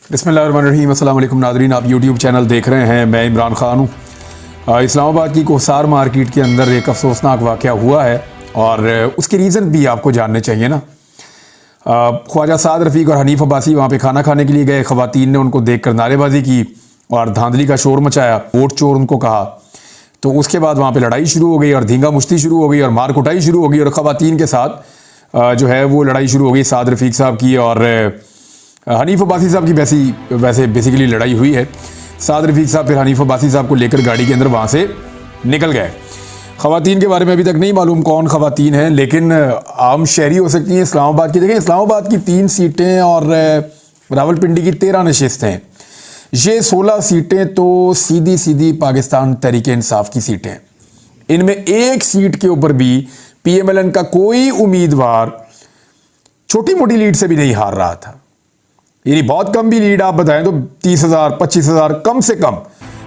बिस्मिल्लाहिर्रहमानिर्रहीम। अस्सलाम वालेकुम नाज़रीन, आप यूट्यूब चैनल देख रहे हैं। मैं इमरान ख़ान हूँ। इस्लामाबाद की कोसार मार्केट के अंदर एक अफसोसनाक वाक़या हुआ है और उसके रीज़न भी आपको जानने चाहिए ना। ख्वाजा साद रफ़ीक और हनीफ अब्बासी वहाँ पे खाना खाने के लिए गए। ख़वातीन ने उनको देख कर नारेबाजी की और धांधली का शोर मचाया, वोट चोर उनको कहा। तो उसके बाद वहाँ पे लड़ाई शुरू हो गई और धींगा मुश्ती शुरू हो गई और मार कुटाई शुरू हो गई और ख़वातीन के साथ जो है वो लड़ाई शुरू हो गई साद रफ़ीक साहब की और हनीफ अब्बासी साहब की वैसे बेसिकली लड़ाई हुई है। साद रफ़ीक साहब फिर हनीफ अब्बासी साहब को लेकर गाड़ी के अंदर वहाँ से निकल गए। ख़वातीन के बारे में अभी तक नहीं मालूम कौन ख़वातीन हैं, लेकिन आम शहरी हो सकती हैं इस्लामाबाद की। देखें, इस्लामाबाद की 3 सीटें और रावलपिंडी की 13 नशिस्तें हैं। ये 16 सीटें तो सीधी सीधी पाकिस्तान तहरीक इंसाफ की सीटें हैं। इनमें एक सीट के ऊपर भी PMLN का कोई उम्मीदवार छोटी मोटी लीड से भी नहीं हार रहा था। यानी बहुत कम भी लीड आप बताएं तो 30,000 25,000 कम से कम,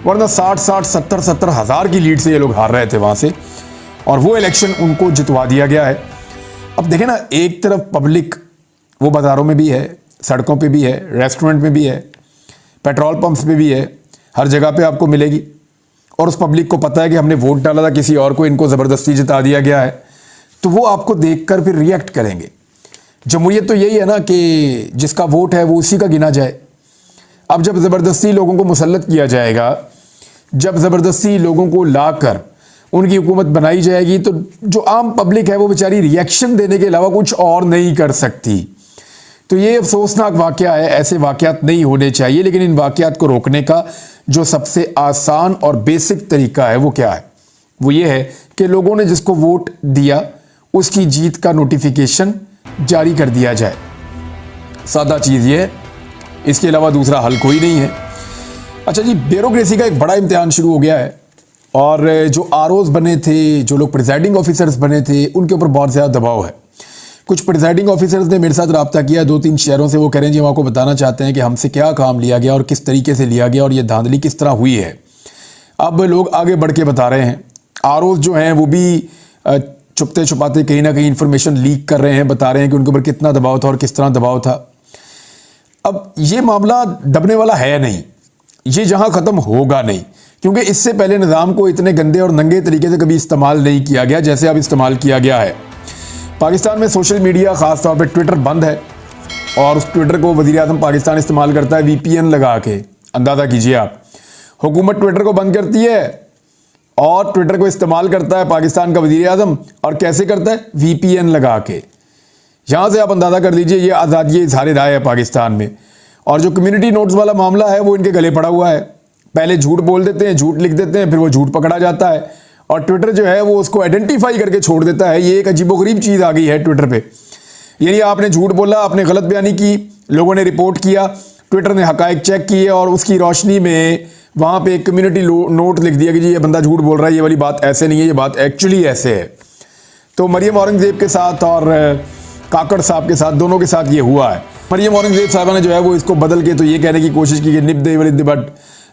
वरना 60,000 70,000 हज़ार की लीड से ये लोग हार रहे थे वहाँ से, और वो इलेक्शन उनको जितवा दिया गया है। अब देखें ना, एक तरफ पब्लिक वो बाज़ारों में भी है, सड़कों पे भी है, रेस्टोरेंट में भी है, पेट्रोल पंप्स पे भी है, हर जगह पे आपको मिलेगी। और उस पब्लिक को पता है कि हमने वोट डाला था किसी और को, इनको ज़बरदस्ती जिता दिया गया है, तो वो आपको देखकर फिर रिएक्ट करेंगे। जमहूरियत तो यही है ना कि जिसका वोट है वो उसी का गिना जाए। अब जब ज़बरदस्ती लोगों को मुसल्लत किया जाएगा, जब ज़बरदस्ती लोगों को लाकर उनकी हुकूमत बनाई जाएगी, तो जो आम पब्लिक है वो बेचारी रिएक्शन देने के अलावा कुछ और नहीं कर सकती। तो ये अफसोसनाक वाक़या है। ऐसे वाक़यात नहीं होने चाहिए, लेकिन इन वाक़यात को रोकने का जो सबसे आसान और बेसिक तरीका है वो क्या है? वो ये है कि लोगों ने जिसको वोट दिया उसकी जीत का नोटिफिकेशन जारी कर दिया जाए। सादा चीज़ ये है, इसके अलावा दूसरा हल कोई नहीं है। अच्छा जी, ब्यूरोक्रेसी का एक बड़ा इम्तिहान शुरू हो गया है और जो ROs बने थे, जो लोग प्रिजाइडिंग ऑफिसर्स बने थे, उनके ऊपर बहुत ज़्यादा दबाव है। कुछ प्रिजाइडिंग ऑफिसर्स ने मेरे साथ रब्ता किया 2-3 शहरों से। वो कह रहे हैं जी, हम आपको बताना चाहते हैं कि हमसे क्या काम लिया गया और किस तरीके से लिया गया और ये धांधली किस तरह हुई है। अब लोग आगे बढ़ के बता रहे हैं, ROs जो हैं वो भी छुपते छुपाते कहीं ना कहीं इंफॉर्मेशन लीक कर रहे हैं, बता रहे हैं कि उनके ऊपर कितना दबाव था और किस तरह दबाव था। अब ये मामला दबने वाला है नहीं, ये जहां ख़त्म होगा नहीं, क्योंकि इससे पहले निज़ाम को इतने गंदे और नंगे तरीके से कभी इस्तेमाल नहीं किया गया जैसे अब इस्तेमाल किया गया है। पाकिस्तान में सोशल मीडिया, ख़ास तौर पर ट्विटर बंद है और उस ट्विटर को वज़ीर-ए-आज़म पाकिस्तान इस्तेमाल करता है VPN लगा के। अंदाज़ा कीजिए आप, हुकूमत ट्विटर को बंद करती है और ट्विटर को इस्तेमाल करता है पाकिस्तान का वज़ीर-ए-आज़म। और कैसे करता है? VPN लगा के। यहाँ से आप अंदाज़ा कर लीजिए ये आज़ादी इज़हार राय है पाकिस्तान में। और जो कम्युनिटी नोट्स वाला मामला है वो इनके गले पड़ा हुआ है। पहले झूठ बोल देते हैं, झूठ लिख देते हैं, फिर वो झूठ पकड़ा जाता है और ट्विटर जो है वो उसको आइडेंटिफाई करके छोड़ देता है। ये एक अजीबोगरीब चीज़ आ गई है ट्विटर पे। यानी आपने झूठ बोला, आपने गलत बयानी की, लोगों ने रिपोर्ट किया, ट्विटर ने हकायक चेक किए और उसकी रोशनी में वहाँ पे एक कम्युनिटी नोट लिख दिया कि जी ये बंदा झूठ बोल रहा है, ये वाली बात ऐसे नहीं है, ये बात एक्चुअली ऐसे है। तो मरियम औरंगज़ेब के साथ और काकड़ साहब के साथ, दोनों के साथ ये हुआ है। मरियम औरंगज़ेब साहबा ने जो है वो इसको बदल के तो ये कहने की कोशिश की कि निब दे वलिद, बट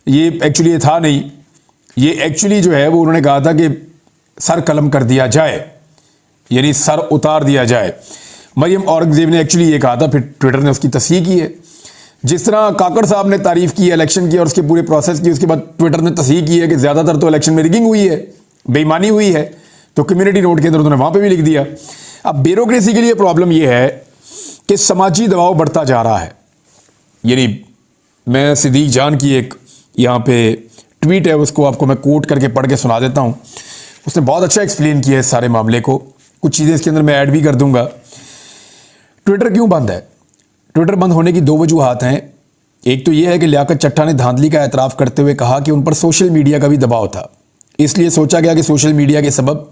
ये एक्चुअली ये था नहीं। ये एक्चुअली जो है वो उन्होंने कहा था कि सर कलम कर दिया जाए, यानी सर उतार दिया जाए। मरियम औरंगज़ेब ने एक्चुअली ये कहा था, फिर ट्विटर ने उसकी तस्दीक की है। जिस तरह काकड़ साहब ने तारीफ़ की इलेक्शन की और उसके पूरे प्रोसेस की, उसके बाद ट्विटर ने तस्दीक की है कि ज़्यादातर तो इलेक्शन में रिगिंग हुई है, बेईमानी हुई है। तो कम्युनिटी नोट के अंदर उन्होंने वहाँ पे भी लिख दिया। अब ब्यूरोक्रेसी के लिए प्रॉब्लम यह है कि समाजी दबाव बढ़ता जा रहा है। यानी मैं सिद्दीक जान की एक यहाँ पे ट्वीट है, उसको आपको मैं कोट करके पढ़ के सुना देता हूँ। उसने बहुत अच्छा एक्सप्लेन किया है इस सारे मामले को। कुछ चीज़ें इसके अंदर मैं ऐड भी कर दूंगा। ट्विटर क्यों बंद है? ट्विटर बंद होने की 2 वजूहात हैं। एक तो यह है कि लियाकत चट्टा ने धांधली का एतराफ़ करते हुए कहा कि उन पर सोशल मीडिया का भी दबाव था, इसलिए सोचा गया कि सोशल मीडिया के सबब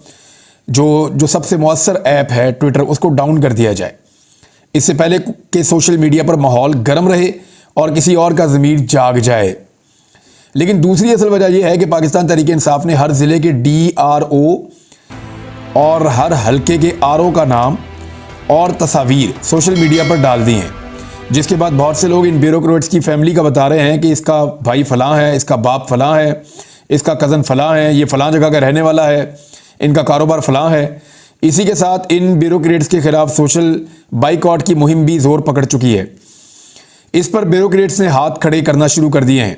जो सबसे मौसर ऐप है ट्विटर, उसको डाउन कर दिया जाए, इससे पहले कि सोशल मीडिया पर माहौल गर्म रहे और किसी और का ज़मीर जाग जाए। लेकिन दूसरी असल वजह यह है कि पाकिस्तान तहरीक इंसाफ ने हर ज़िले के DRO और हर हलके के RO का नाम और तस्वीर सोशल मीडिया पर डाल दी हैं, जिसके बाद बहुत से लोग इन ब्यूरोक्रेट्स की फैमिली का बता रहे हैं कि इसका भाई फ़लाँ है, इसका बाप फ़लाँ है, इसका कज़न फ़लाँ है, ये फ़लाँ जगह का रहने वाला है, इनका कारोबार फ़लाँ है। इसी के साथ इन ब्यूरोक्रेट्स के ख़िलाफ़ सोशल बाइकआउट की मुहिम भी ज़ोर पकड़ चुकी है। इस पर ब्यूरोक्रेट्स ने हाथ खड़े करना शुरू कर दिए हैं।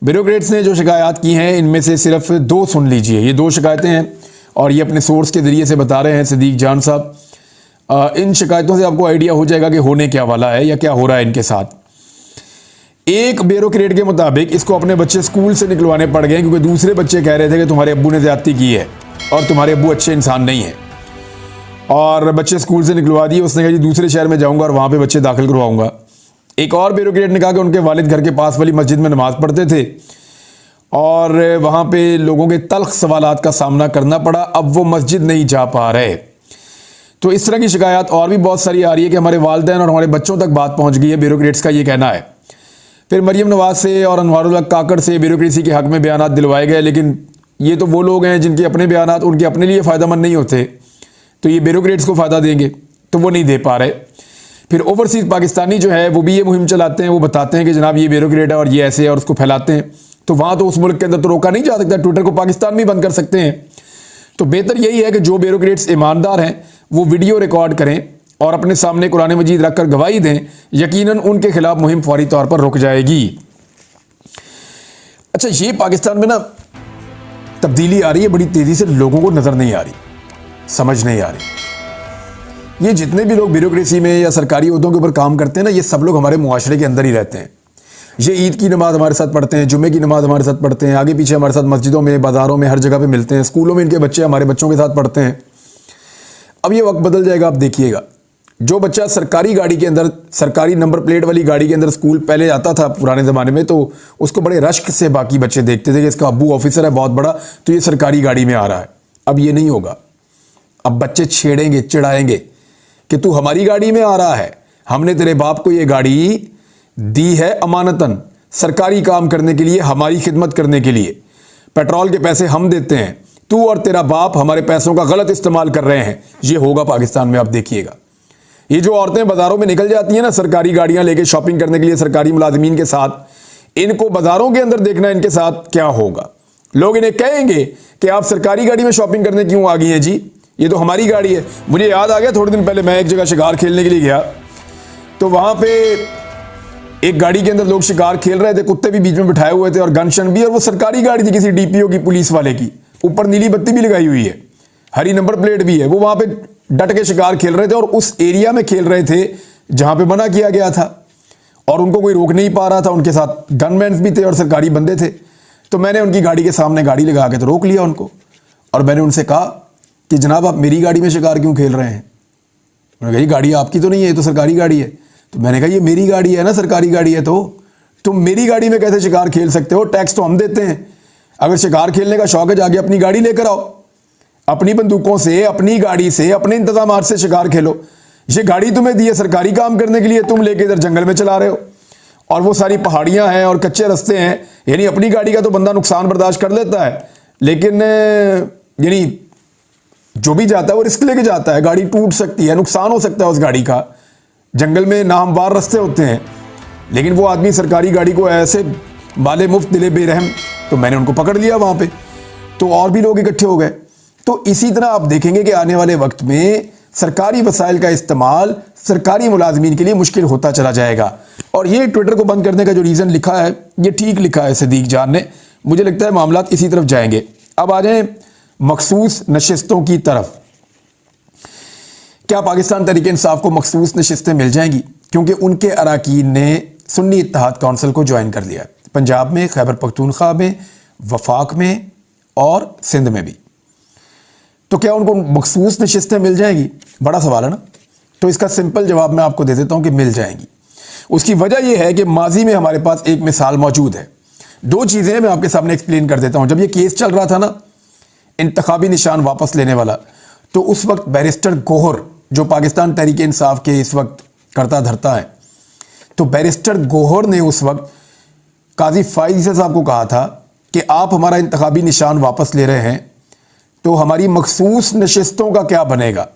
ब्यूरोक्रेट्स ने जो शिकायत की हैं इनमें से सिर्फ 2 सुन लीजिए। ये 2 शिकायतें हैं और ये अपने सोर्स के ज़रिए से बता रहे हैं सिद्दीक जान साहब। इन शिकायतों से आपको आइडिया हो जाएगा कि होने क्या वाला है या क्या हो रहा है इनके साथ। एक ब्यूरोक्रेट के मुताबिक इसको अपने बच्चे स्कूल से निकलवाने पड़ गए क्योंकि दूसरे बच्चे कह रहे थे कि तुम्हारे अब्बू ने ज़्यादती की है और तुम्हारे अब्बू अच्छे इंसान नहीं है, और बच्चे स्कूल से निकलवा दिए। उसने कहा जी दूसरे शहर में जाऊंगा और वहाँ पे बच्चे दाखिल करवाऊंगा। एक और ब्यूरोक्रेट ने कहा कि उनके वालिद घर के पास वाली मस्जिद में नमाज़ पढ़ते थे और वहाँ पे लोगों के तल्ख सवालात का सामना करना पड़ा, अब वो मस्जिद नहीं जा पा रहे। तो इस तरह की शिकायत और भी बहुत सारी आ रही है कि हमारे वालिदैन और हमारे बच्चों तक बात पहुँच गई है, ब्यूरोक्रेट्स का ये कहना है। फिर मरियम नवाज से और अनवारुल हक काकड़ से ब्यूरोक्रेसी के हक में बयान दिलवाए गए, लेकिन ये तो वो लोग हैं जिनके अपने बयान उनके अपने लिए फ़ायदेमंद नहीं होते, तो ये ब्यूरोक्रेट्स को फ़ायदा देंगे, तो वो नहीं दे पा रहे। फिर ओवरसीज़ पाकिस्तानी जो है वो भी ये मुहिम चलाते हैं, वो बताते हैं कि जनाब ये ब्यूरोक्रेट है और ये ऐसे है और उसको फैलाते हैं। तो वहाँ तो उस मुल्क के अंदर तो रोका नहीं जा सकता, ट्विटर को पाकिस्तान में बंद कर सकते हैं। तो बेहतर यही है कि जो ब्यूरोक्रेट्स ईमानदार हैं वो वीडियो रिकॉर्ड करें और अपने सामने कुरान मजीद रखकर गवाही दें, यकीनन उनके खिलाफ मुहिम फौरी तौर पर रुक जाएगी। अच्छा, ये पाकिस्तान में ना तब्दीली आ रही है बड़ी तेज़ी से, लोगों को नज़र नहीं आ रही, समझ नहीं आ रही। ये जितने भी लोग ब्यूरोक्रेसी में या सरकारी ओहदों के ऊपर काम करते हैं ना, ये सब लोग हमारे मुआशरे के अंदर ही रहते हैं। ये ईद की नमाज़ हमारे साथ पढ़ते हैं, जुम्मे की नमाज़ हमारे साथ पढ़ते हैं, आगे पीछे हमारे साथ मस्जिदों में, बाज़ारों में, हर जगह पे मिलते हैं, स्कूलों में इनके बच्चे हमारे बच्चों के साथ पढ़ते हैं। अब ये वक्त बदल जाएगा, आप देखिएगा। जो बच्चा सरकारी गाड़ी के अंदर, सरकारी नंबर प्लेट वाली गाड़ी के अंदर स्कूल पहले आता था पुराने ज़माने में, तो उसको बड़े रश्क से बाकी बच्चे देखते थे कि इसका अब्बू ऑफिसर है बहुत बड़ा, तो ये सरकारी गाड़ी में आ रहा है। अब ये नहीं होगा। अब बच्चे छेड़ेंगे, चिढ़ाएंगे कि तू हमारी गाड़ी में आ रहा है, हमने तेरे बाप को ये गाड़ी दी है अमानतन, सरकारी काम करने के लिए, हमारी खिदमत करने के लिए, पेट्रोल के पैसे हम देते हैं, तू और तेरा बाप हमारे पैसों का गलत इस्तेमाल कर रहे हैं। ये होगा पाकिस्तान में, आप देखिएगा। ये जो औरतें बाजारों में निकल जाती हैं ना सरकारी गाड़ियां लेके शॉपिंग करने के लिए सरकारी मुलाजिमीन के साथ, इनको बाजारों के अंदर देखना इनके साथ क्या होगा। लोग इन्हें कहेंगे कि आप सरकारी गाड़ी में शॉपिंग करने क्यों आ गई हैं जी, ये तो हमारी गाड़ी है। मुझे याद आ गया, थोड़े दिन पहले मैं एक जगह शिकार खेलने के लिए गया, तो वहां पे एक गाड़ी के अंदर लोग शिकार खेल रहे थे, कुत्ते भी बीच में बिठाए हुए थे और गन शन भी, और वो सरकारी गाड़ी थी किसी डीपीओ की, पुलिस वाले की, ऊपर नीली बत्ती भी लगाई हुई है, हरी नंबर प्लेट भी है। वो वहां पे डट के शिकार खेल रहे थे और उस एरिया में खेल रहे थे जहां पे मना किया गया था, और उनको कोई रोक नहीं पा रहा था। उनके साथ गनमैन भी थे और सरकारी बंदे थे। तो मैंने उनकी गाड़ी के सामने गाड़ी लगा के तो रोक लिया उनको, और मैंने उनसे कहा कि जनाब आप मेरी गाड़ी में शिकार क्यों खेल रहे हैं। उन्होंने कहा ये गाड़ी आपकी तो नहीं है, ये तो सरकारी गाड़ी है। तो मैंने कहा ये मेरी गाड़ी है ना, सरकारी गाड़ी है, तो तुम मेरी गाड़ी में कैसे शिकार खेल सकते हो, टैक्स तो हम देते हैं। अगर शिकार खेलने का शौक है जाके अपनी गाड़ी लेकर आओ, अपनी बंदूकों से, अपनी गाड़ी से, अपने इंतजामात से शिकार खेलो। ये गाड़ी तुम्हें दी है सरकारी काम करने के लिए, तुम लेके इधर जंगल में चला रहे हो, और वो सारी पहाड़ियां हैं और कच्चे रास्ते हैं। यानी अपनी गाड़ी का तो बंदा नुकसान बर्दाश्त कर लेता है, लेकिन यानी जो भी जाता है वो रिस्क लेके जाता है। गाड़ी टूट सकती है, नुकसान हो सकता है उस गाड़ी का, जंगल में नाहमवार रास्ते होते हैं, लेकिन वो आदमी सरकारी गाड़ी को ऐसे माले मुफ्त दिले बेरहम। तो मैंने उनको पकड़ लिया वहां पे, तो और भी लोग इकट्ठे हो गए। तो इसी तरह आप देखेंगे कि आने वाले वक्त में सरकारी वसाइल का इस्तेमाल सरकारी मुलाजमीन के लिए मुश्किल होता चला जाएगा। और ये ट्विटर को बंद करने का जो रीज़न लिखा है, ये ठीक लिखा है सिद्दीक जान ने। मुझे लगता है मामला इसी तरफ जाएंगे। अब आ जाएं मखसूस नशिस्तों की तरफ। क्या पाकिस्तान तहरीक इंसाफ को मखसूस नशिस्तें मिल जाएंगी? क्योंकि उनके अरकान ने सुन्नी इत्तेहाद काउंसिल को ज्वाइन कर लिया, पंजाब में, खैबर पख्तूनख्वा में, वफाक में और सिंध में भी। तो क्या उनको मखसूस नशिस्तें मिल जाएंगी? बड़ा सवाल है ना। तो इसका सिंपल जवाब मैं आपको दे देता हूं कि मिल जाएंगी। उसकी वजह यह है कि माजी में हमारे पास एक मिसाल मौजूद है। 2 चीज़ें मैं आपके सामने एक्सप्लेन कर देता हूं। जब ये केस चल रहा था ना इंतखाबी निशान वापस लेने वाला, तो उस वक्त बैरिस्टर गोहर, जो पाकिस्तान तहरीक इंसाफ के इस वक्त करता धरता है, तो बैरिस्टर गोहर ने उस वक्त काजी फाइज साहब को कहा था कि आप हमारा इंतखाबी निशान वापस ले रहे हैं तो हमारी मखसूस नशिस्तों का क्या बनेगा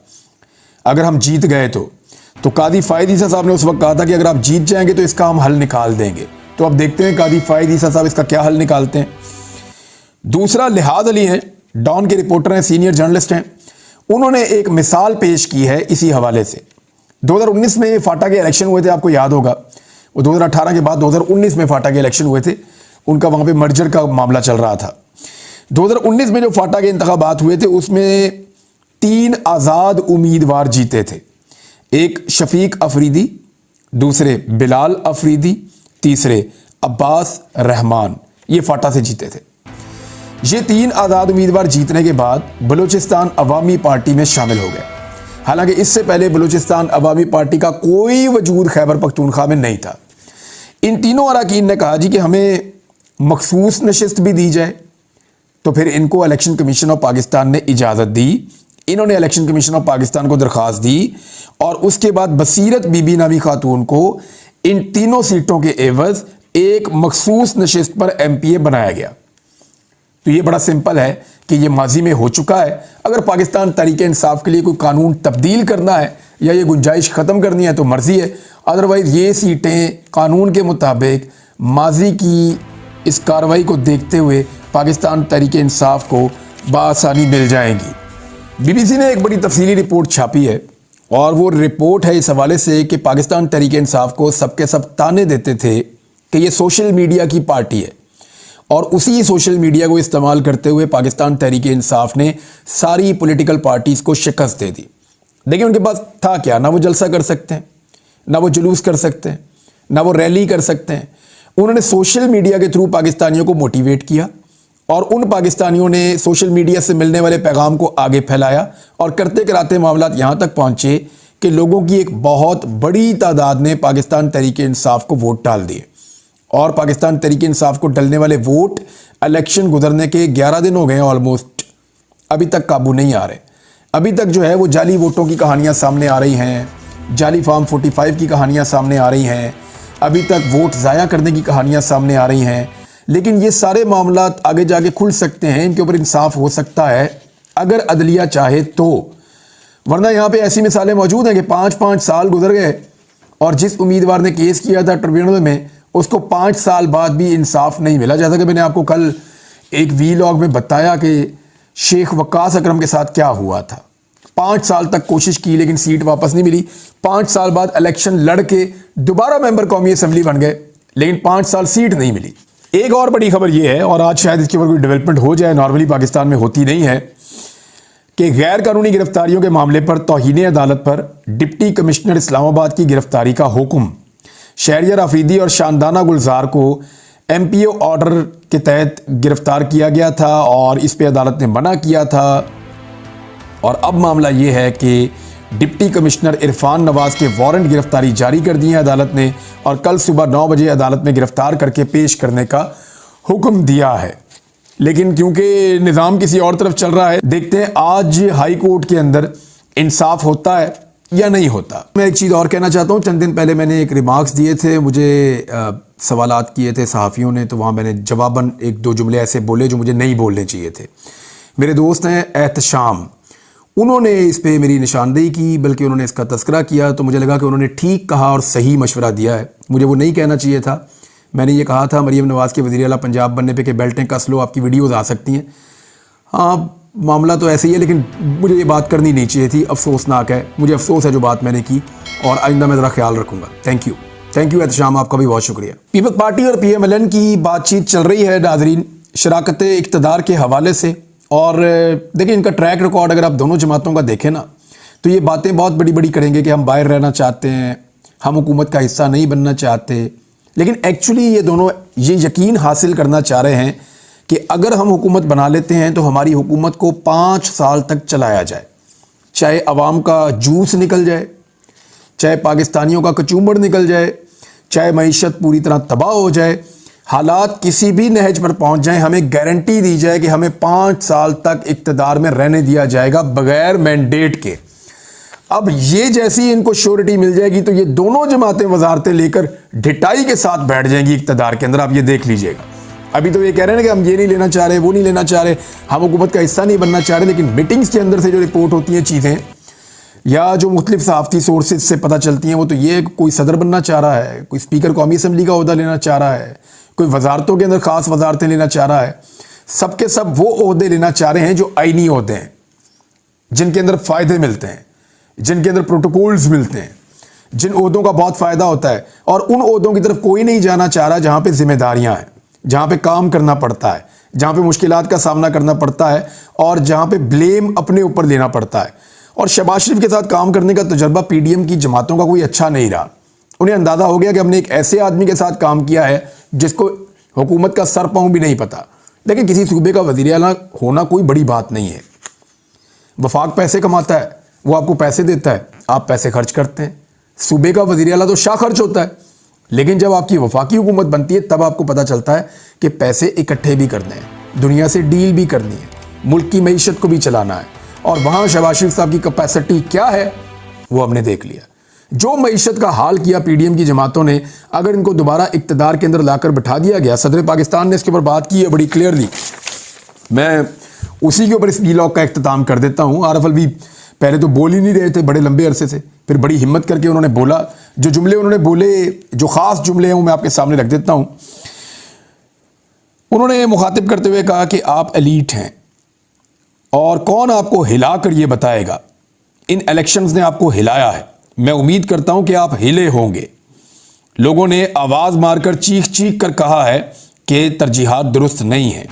अगर हम जीत गए। तो कादी फायद ईसा साहब ने उस वक्त कहा था कि अगर आप जीत जाएंगे तो इसका हम हल निकाल देंगे। तो अब देखते हैं कादी फायद ईसा साहब इसका क्या हल निकालते हैं। दूसरा, लिहाज अली हैं, डॉन के रिपोर्टर हैं, सीनियर जर्नलिस्ट हैं। उन्होंने एक मिसाल पेश की है इसी हवाले से। 2019 में फाटा के इलेक्शन हुए थे, आपको याद होगा। वो 2018 के बाद 2019 में फाटा के इलेक्शन हुए थे, उनका वहाँ पे मर्जर का मामला चल रहा था। 2019 में जो फाटा के इंतखाबात हुए थे उसमें 3 आज़ाद उम्मीदवार जीते थे। एक शफीक अफरीदी, दूसरे बिलाल अफरीदी, तीसरे अब्बास रहमान, ये फाटा से जीते थे। ये 3 आज़ाद उम्मीदवार जीतने के बाद बलूचिस्तान अवामी पार्टी में शामिल हो गए। हालांकि इससे पहले बलूचिस्तान अवामी पार्टी का कोई वजूद खैबर पख्तूनख्वा में नहीं था। इन तीनों अरकान ने कहा जी कि हमें मखसूस नशिस्त भी दी जाए, तो फिर इनको इलेक्शन कमीशन ऑफ पाकिस्तान ने इजाज़त दी। इन्होंने इलेक्शन कमीशन ऑफ पाकिस्तान को दरख्वास्त दी और उसके बाद बसीरत बीबी नामी खातून को इन तीनों सीटों के एवज एक मखसूस नशिस्त पर MPA बनाया गया। तो ये बड़ा सिंपल है कि ये माजी में हो चुका है। अगर पाकिस्तान तहरीक इंसाफ के लिए कोई कानून तब्दील करना है या ये गुंजाइश ख़त्म करनी है तो मर्जी है, अदरवाइज़ ये सीटें कानून के मुताबिक माजी की इस कार्रवाई को देखते हुए पाकिस्तान तहरीक इंसाफ को बआसानी मिल जाएंगी। BBC ने एक बड़ी तफसीली रिपोर्ट छापी है और वो रिपोर्ट है इस हवाले से कि पाकिस्तान तहरीक इंसाफ को सबके सब ताने देते थे कि ये सोशल मीडिया की पार्टी है, और उसी सोशल मीडिया को इस्तेमाल करते हुए पाकिस्तान तहरीक इंसाफ ने सारी पॉलिटिकल पार्टीज़ को शिकस्त दे दी। देखिए उनके पास था क्या, ना वो जलसा कर सकते हैं, ना वो जुलूस कर सकते हैं, ना वो रैली कर सकते हैं। उन्होंने सोशल मीडिया के थ्रू पाकिस्तानियों को मोटिवेट किया और उन पाकिस्तानियों ने सोशल मीडिया से मिलने वाले पैगाम को आगे फैलाया और करते कराते मामला यहाँ तक पहुँचे कि लोगों की एक बहुत बड़ी तादाद ने पाकिस्तान तहरीक इंसाफ को वोट डाल दिए। और पाकिस्तान तहरीक इंसाफ को डलने वाले वोट इलेक्शन गुजरने के 11 दिन हो गए हैं ऑलमोस्ट, अभी तक काबू नहीं आ रहे। अभी तक जो है वो जाली वोटों की कहानियाँ सामने आ रही हैं, जाली फॉर्म 45 की कहानियाँ सामने आ रही हैं, अभी तक वोट ज़ाया करने की कहानियाँ सामने आ रही हैं। लेकिन ये सारे मामला आगे जाके खुल सकते हैं, इनके ऊपर इंसाफ हो सकता है अगर अदलिया चाहे तो, वरना यहाँ पे ऐसी मिसालें मौजूद हैं कि 5-5 साल गुजर गए और जिस उम्मीदवार ने केस किया था ट्रिब्यूनल में उसको 5 साल बाद भी इंसाफ नहीं मिला। जैसा कि मैंने आपको कल एक वीलॉग में बताया कि शेख वक्कास अकरम के साथ क्या हुआ था। 5 साल तक कोशिश की लेकिन सीट वापस नहीं मिली। 5 साल बाद इलेक्शन लड़ के दोबारा मेंबर कौमी असम्बली बन गए, लेकिन 5 साल सीट नहीं मिली। एक और बड़ी खबर यह है, और आज शायद इसके ऊपर कोई डेवलपमेंट हो जाए, नॉर्मली पाकिस्तान में होती नहीं है, कि गैर कानूनी गिरफ्तारियों के मामले पर तौहीन अदालत पर डिप्टी कमिश्नर इस्लामाबाद की गिरफ्तारी का हुक्म। शहरियार अफरीदी और शानदाना गुलजार को MPO ऑर्डर के तहत गिरफ्तार किया गया था और इस पे अदालत ने मना किया था। और अब मामला ये है कि डिप्टी कमिश्नर इरफान नवाज के वारंट गिरफ्तारी जारी कर दी है अदालत ने और कल सुबह 9 बजे अदालत में गिरफ्तार करके पेश करने का हुक्म दिया है। लेकिन क्योंकि निज़ाम किसी और तरफ चल रहा है, देखते हैं आज हाई कोर्ट के अंदर इंसाफ होता है या नहीं होता। मैं एक चीज़ और कहना चाहता हूँ, चंद दिन पहले मैंने एक रिमार्क्स दिए थे, मुझे सवालात किए थे सहाफ़ियों ने, तो वहाँ मैंने जवाबन 1-2 जुमले ऐसे बोले जो मुझे नहीं बोलने चाहिए थे। मेरे दोस्त हैं एहतशाम, उन्होंने इस पे मेरी निशानदेही की, बल्कि उन्होंने इसका तस्करा किया, तो मुझे लगा कि उन्होंने ठीक कहा और सही मशवरा दिया है। मुझे वो नहीं कहना चाहिए था। मैंने ये कहा था मरीम नवाज़ के वज़ीर आला पंजाब बनने पे कि बेल्टें कस लो, आपकी वीडियोज़ आ सकती हैं। हाँ, मामला तो ऐसे ही है, लेकिन मुझे ये बात करनी नहीं चाहिए थी। अफसोसनाक है, मुझे अफसोस है जो बात मैंने की, और आइंदा मैं ज़रा ख्याल रखूँगा। थैंक यू एहतशाम, आपका भी बहुत शुक्रिया। पीपल्स पार्टी और PMLN की बातचीत चल रही है नाज़रीन, शराकत इक़्तिदार के हवाले से। और देखिए इनका ट्रैक रिकॉर्ड अगर आप दोनों जमातों का देखें ना, तो ये बातें बहुत बड़ी बड़ी करेंगे कि हम बाहर रहना चाहते हैं, हम हुकूमत का हिस्सा नहीं बनना चाहते, लेकिन एक्चुअली ये दोनों ये यकीन हासिल करना चाह रहे हैं कि अगर हम हुकूमत बना लेते हैं तो हमारी हुकूमत को 5 साल तक चलाया जाए, चाहे अवाम का जूस निकल जाए, चाहे पाकिस्तानियों का कचूमड़ निकल जाए, चाहे मईशत पूरी तरह तबाह हो जाए, हालात किसी भी नहज पर पहुंच जाएं, हमें गारंटी दी जाए कि हमें 5 साल तक इक़्तिदार में रहने दिया जाएगा बगैर मैंडेट के। अब ये जैसी इनको श्योरिटी मिल जाएगी तो ये दोनों जमातें वजारतें लेकर ढिटाई के साथ बैठ जाएंगी इक़्तिदार के अंदर। आप ये देख लीजिएगा। अभी तो ये कह रहे हैं कि हम ये नहीं लेना चाह रहे, वो नहीं लेना चाह रहे, हम हुकूमत का हिस्सा नहीं बनना चाह रहे, लेकिन मीटिंग्स के अंदर से जो रिपोर्ट होती हैं चीज़ें या जो मुख्तलिफ सहाफ़ती सोर्सेज से पता चलती हैं, वो तो ये कोई सदर बनना चाह रहा है, कोई स्पीकर कौमी असम्बली का ओहदा लेना चाह रहा है, कोई वजारतों के अंदर ख़ास वजारतें लेना चाह रहा है। सबके सब वो ओहदे लेना चाह रहे हैं जो आईनी ओहदे हैं, जिनके अंदर फ़ायदे मिलते हैं, जिनके अंदर प्रोटोकॉल्स मिलते हैं, जिन ओहदों का बहुत फ़ायदा होता है, और उन ओहदों की तरफ कोई नहीं जाना चाह रहा जहाँ पे जिम्मेदारियाँ हैं, जहाँ पे काम करना पड़ता है, जहाँ पे मुश्किलात का सामना करना पड़ता है और जहाँ पे ब्लेम अपने ऊपर लेना पड़ता है। और शहबाज शरीफ के साथ काम करने का तजर्बा पीडीएम की जमातों का कोई अच्छा नहीं रहा। उन्हें अंदाज़ा हो गया कि हमने एक ऐसे आदमी के साथ काम किया है जिसको हुकूमत का सर पाँव भी नहीं पता। देखिए, किसी सूबे का वज़ीर आला होना कोई बड़ी बात नहीं है। वफाक पैसे कमाता है, वो आपको पैसे देता है, आप पैसे खर्च करते हैं। सूबे का वज़ीर आला तो शाह खर्च होता है, लेकिन जब आपकी वफाकी हुकूमत बनती है तब आपको पता चलता है कि पैसे इकट्ठे भी करने हैं, दुनिया से डील भी करनी है, मुल्क की मईशत को भी चलाना है। और वहाँ शहबाज शरीफ साहब की कैपेसिटी क्या है वो हमने देख लिया। जो मईशत का हाल किया पीडीएम की जमातों ने, अगर इनको दोबारा इक़्तिदार के अंदर लाकर बिठा दिया गया, सदर पाकिस्तान ने इसके ऊपर बात की है बड़ी क्लियरली, मैं उसी के ऊपर इस वीलॉग का इख्तिताम कर देता हूँ। आरफ अलवी पहले तो बोल ही नहीं रहे थे बड़े लंबे अरसे से, फिर बड़ी हिम्मत करके उन्होंने बोला। जो जुमले उन्होंने बोले, जो ख़ास जुमले हैं, वो मैं आपके सामने रख देता हूँ। उन्होंने मुखातिब करते हुए कहा कि आप एलीट हैं और कौन आपको हिला कर ये बताएगा, इन इलेक्शंस ने आपको हिलाया है, मैं उम्मीद करता हूं कि आप हिले होंगे। लोगों ने आवाज़ मारकर चीख चीख कर कहा है कि तरजीहात दुरुस्त नहीं हैं।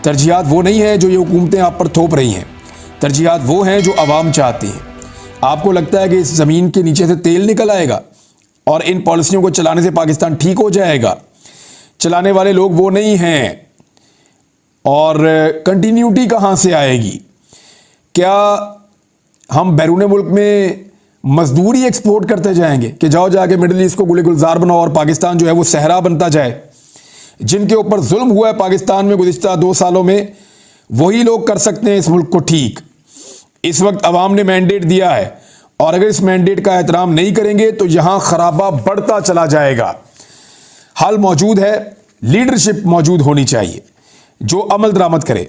तरजीहात वो नहीं है जो ये हुकूमतें आप पर थोप रही हैं, तरजीहात वो हैं जो आवाम चाहती हैं। आपको लगता है कि इस ज़मीन के नीचे से तेल निकल आएगा और इन पॉलिसियों को चलाने से पाकिस्तान ठीक हो जाएगा? चलाने वाले लोग वो नहीं हैं। और कंटिन्यूटी कहाँ से आएगी? क्या हम बैरून मुल्क में मजदूरी एक्सपोर्ट करते जाएंगे कि जाओ जाके मिडिल ईस्ट को गुले गुलजार बनाओ और पाकिस्तान जो है वो सहरा बनता जाए? जिनके ऊपर जुल्म हुआ है पाकिस्तान में गुज़िश्ता 2 सालों में, वही लोग कर सकते हैं इस मुल्क को ठीक। इस वक्त अवाम ने मैंडेट दिया है और अगर इस मैंडेट का एहतराम नहीं करेंगे तो यहाँ खराबा बढ़ता चला जाएगा। हल मौजूद है, लीडरशिप मौजूद होनी चाहिए जो अमल दरामद करे।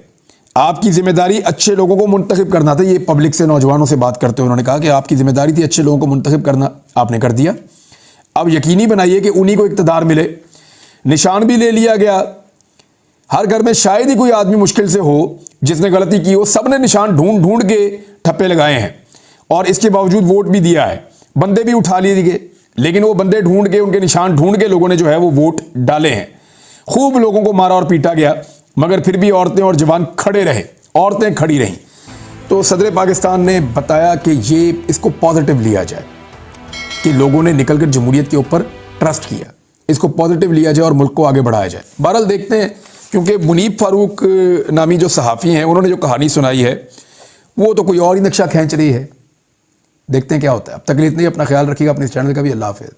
आपकी जिम्मेदारी अच्छे लोगों को मुंतखब करना था। ये पब्लिक से, नौजवानों से बात करते हुए उन्होंने कहा कि आपकी जिम्मेदारी थी अच्छे लोगों को मुंतखब करना, आपने कर दिया। अब यकीनी बनाइए कि उन्हीं को इक़्तिदार मिले। निशान भी ले लिया गया। हर घर में शायद ही कोई आदमी मुश्किल से हो जिसने गलती की हो, सब ने निशान ढूंढ ढूंढ के ठप्पे लगाए हैं और इसके बावजूद वोट भी दिया है। बंदे भी उठा लिए गए, लेकिन वो बंदे ढूंढ के, उनके निशान ढूंढ के लोगों ने जो है वो वोट डाले हैं। खूब लोगों को मारा और पीटा गया, मगर फिर भी औरतें और जवान खड़े रहे, औरतें खड़ी रहीं। तो सदर पाकिस्तान ने बताया कि ये इसको पॉजिटिव लिया जाए कि लोगों ने निकलकर जमहूरियत के ऊपर ट्रस्ट किया, इसको पॉजिटिव लिया जाए और मुल्क को आगे बढ़ाया जाए। बहरहाल देखते हैं, क्योंकि मुनीब फारूक नामी जो सहाफ़ी हैं उन्होंने जो कहानी सुनाई है वो तो कोई और ही नक्शा खींच रही है। देखते हैं क्या होता है। अब तक के लिए इतना ही। अपना ख्याल रखिएगा, अपने इस चैनल का भी। अल्लाह हाफ़िज़।